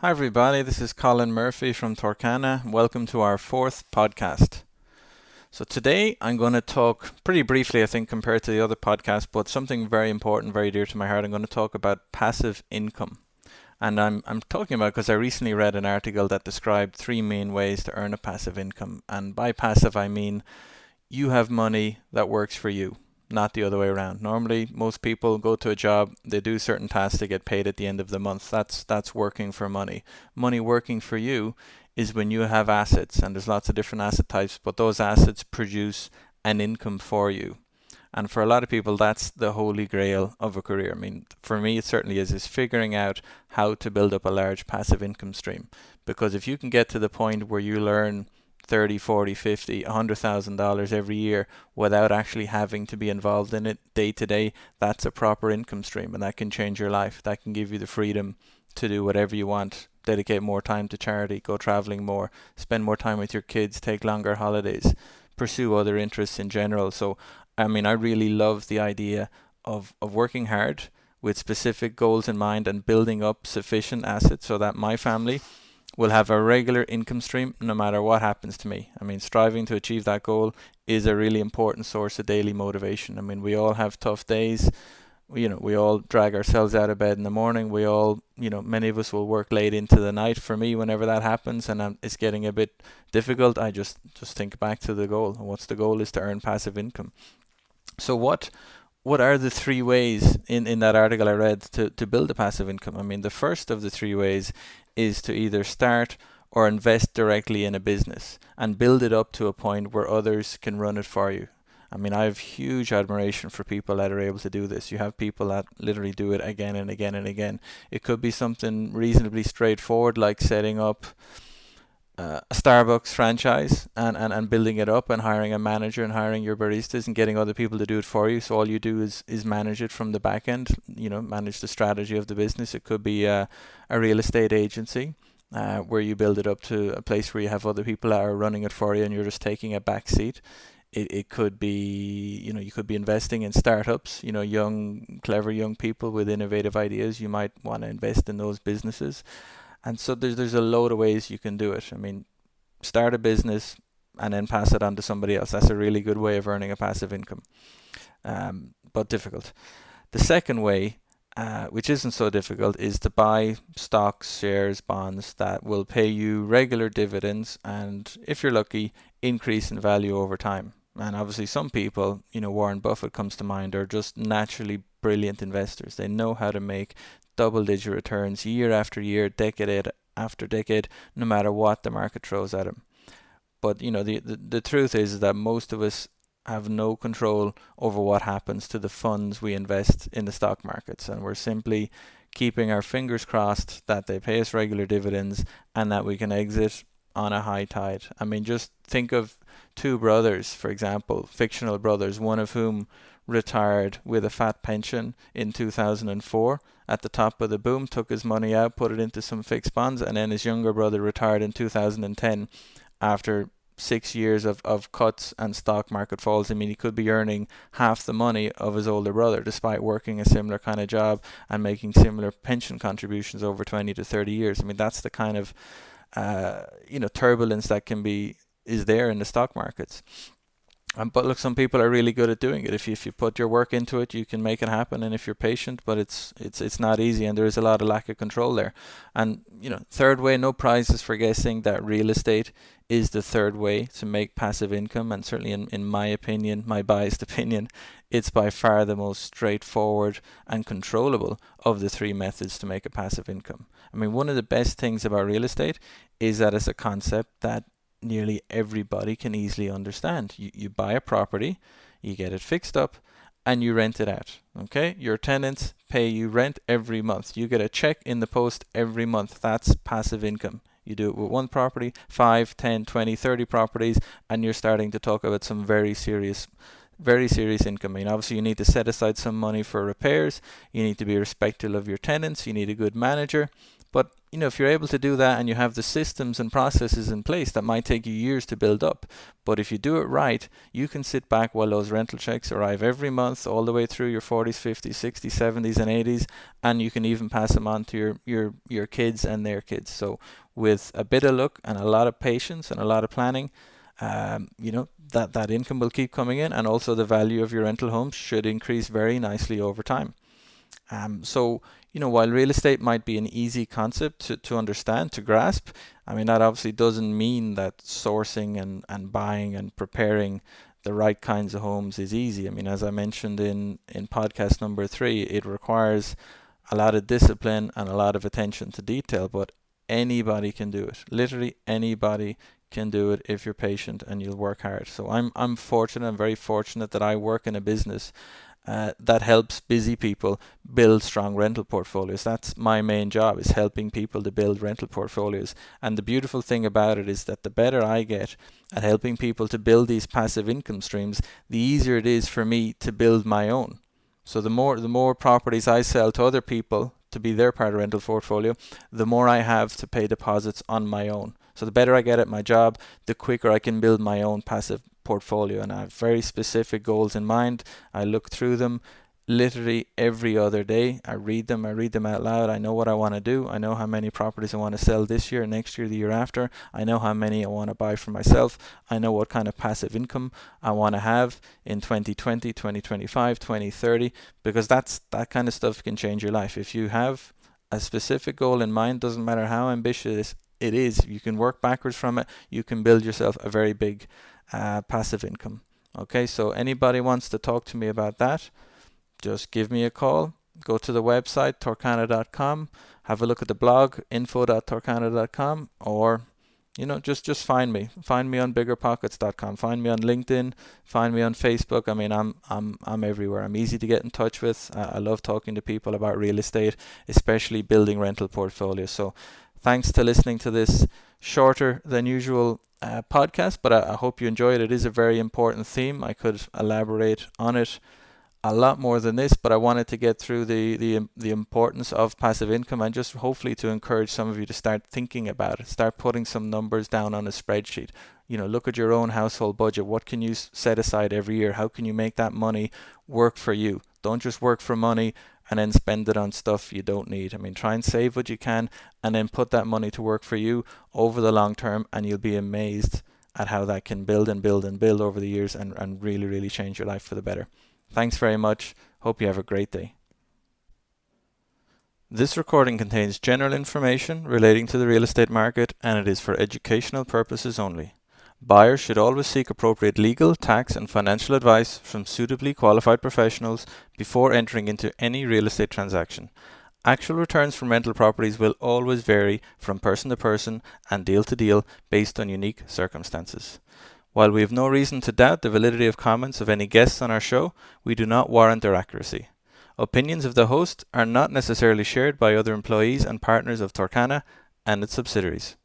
Hi, everybody. This is Colin Murphy from Torcana. Welcome to our fourth podcast. So, today I'm going to talk pretty briefly, I think, compared to the other podcasts, but something very important, very dear to my heart. I'm going to talk about passive income. And I'm talking about because I recently read an article that described three main ways to earn a passive income. And by passive, I mean you have money that works for you, not the other way around. Normally, most people go to a job, they do certain tasks, they get paid at the end of the month. That's working for money. Money working for you is when you have assets, and there's lots of different asset types, but those assets produce an income for you. And for a lot of people, that's the holy grail of a career. I mean, for me, it certainly is figuring out how to build up a large passive income stream. Because if you can get to the point where you learn 30, 40, 50, $100,000 every year without actually having to be involved in it day to day, that's a proper income stream, and that can change your life. That can give you the freedom to do whatever you want, dedicate more time to charity, go traveling more, spend more time with your kids, take longer holidays, pursue other interests in general. So, I mean, I really love the idea of working hard with specific goals in mind and building up sufficient assets so that my family will have a regular income stream no matter what happens to me. I mean, striving to achieve that goal is a really important source of daily motivation. I mean, we all have tough days. We all drag ourselves out of bed in the morning. We all, many of us will work late into the night. For me, whenever that happens and it's getting a bit difficult, I just think back to the goal. And what's the goal is to earn passive income. So what are the three ways in that article I read to build a passive income? I mean, the first of the three ways is to either start or invest directly in a business and build it up to a point where others can run it for you. I mean, I have huge admiration for people that are able to do this. You have people that literally do it again and again and again. It could be something reasonably straightforward, like setting up a Starbucks franchise and building it up and hiring a manager and hiring your baristas and getting other people to do it for you. So all you do is manage it from the back end, manage the strategy of the business. It could be a real estate agency where you build it up to a place where you have other people that are running it for you and you're just taking a back seat. It could be, you could be investing in startups, clever young people with innovative ideas. You might want to invest in those businesses. And so there's a load of ways you can do it. I mean, start a business and then pass it on to somebody else. That's a really good way of earning a passive income, but difficult. The second way, which isn't so difficult, is to buy stocks, shares, bonds that will pay you regular dividends and, if you're lucky, increase in value over time. And obviously some people, Warren Buffett comes to mind, are just naturally brilliant investors. They know how to make double-digit returns year after year, decade after decade, no matter what the market throws at them. But the truth is that most of us have no control over what happens to the funds we invest in the stock markets, and we're simply keeping our fingers crossed that they pay us regular dividends and that we can exit on a high tide. I mean, just think of two brothers, for example, fictional brothers, one of whom retired with a fat pension in 2004 at the top of the boom, took his money out, put it into some fixed bonds, and then his younger brother retired in 2010 after 6 years of cuts and stock market falls. I mean, he could be earning half the money of his older brother despite working a similar kind of job and making similar pension contributions over 20 to 30 years. I mean, that's the kind of turbulence that is there in the stock markets. But look, some people are really good at doing it. If you put your work into it, you can make it happen. And if you're patient, but it's not easy, and there is a lot of lack of control there. And third way, no prizes for guessing that real estate is the third way to make passive income. And certainly, in my opinion, my biased opinion, it's by far the most straightforward and controllable of the three methods to make a passive income. I mean, one of the best things about real estate is that it's a concept that nearly everybody can easily understand. You buy a property, you get it fixed up, and you rent it out. Okay? Your tenants pay you rent every month. You get a check in the post every month. That's passive income. You do it with one property, 5, 10, 20, 30 properties, and you're starting to talk about some very serious income. I mean, obviously you need to set aside some money for repairs. You need to be respectful of your tenants. You need a good manager. But if you're able to do that and you have the systems and processes in place, that might take you years to build up. But if you do it right, you can sit back while those rental checks arrive every month, all the way through your 40s, 50s, 60s, 70s, and 80s, and you can even pass them on to your kids and their kids. So with a bit of luck and a lot of patience and a lot of planning, that income will keep coming in, and also the value of your rental homes should increase very nicely over time. So, while real estate might be an easy concept to understand, to grasp, I mean, that obviously doesn't mean that sourcing and buying and preparing the right kinds of homes is easy. I mean, as I mentioned in podcast number 3, it requires a lot of discipline and a lot of attention to detail, but anybody can do it. Literally anybody can do it if you're patient and you'll work hard. So I'm fortunate, I'm very fortunate that I work in a business that helps busy people build strong rental portfolios. That's my main job, is helping people to build rental portfolios. And the beautiful thing about it is that the better I get at helping people to build these passive income streams, the easier it is for me to build my own. So the more properties I sell to other people to be their part of rental portfolio, the more I have to pay deposits on my own. So the better I get at my job, the quicker I can build my own passive portfolio. And I have very specific goals in mind. I look through them literally every other day. I read them out loud. I know what I want to do. I know how many properties I want to sell this year, next year, the year after. I know how many I want to buy for myself. I know what kind of passive income I want to have in 2020, 2025, 2030, because that kind of stuff can change your life. If you have a specific goal in mind, doesn't matter how ambitious it is, you can work backwards from it. You can build yourself a very big passive income. Okay, so anybody wants to talk to me about that, just give me a call. Go to the website, torcana.com, have a look at the blog, info.torcana.com, or just find me on biggerpockets.com, find me on LinkedIn, find me on Facebook. I mean, I'm everywhere. I'm easy to get in touch with. I love talking to people about real estate, especially building rental portfolios. So thanks to listening to this shorter than usual podcast, but I hope you enjoy it. It is a very important theme. I could elaborate on it a lot more than this, but I wanted to get through the importance of passive income, and just hopefully to encourage some of you to start thinking about it, start putting some numbers down on a spreadsheet. Look at your own household budget. What can you set aside every year? How can you make that money work for you? Don't just work for money and then spend it on stuff you don't need. I mean, try and save what you can and then put that money to work for you over the long term, and you'll be amazed at how that can build and build and build over the years and really, really change your life for the better. Thanks very much. Hope you have a great day. This recording contains general information relating to the real estate market, and it is for educational purposes only. Buyers should always seek appropriate legal, tax, and financial advice from suitably qualified professionals before entering into any real estate transaction. Actual returns from rental properties will always vary from person to person and deal to deal based on unique circumstances. While we have no reason to doubt the validity of comments of any guests on our show, we do not warrant their accuracy. Opinions of the host are not necessarily shared by other employees and partners of Torcana and its subsidiaries.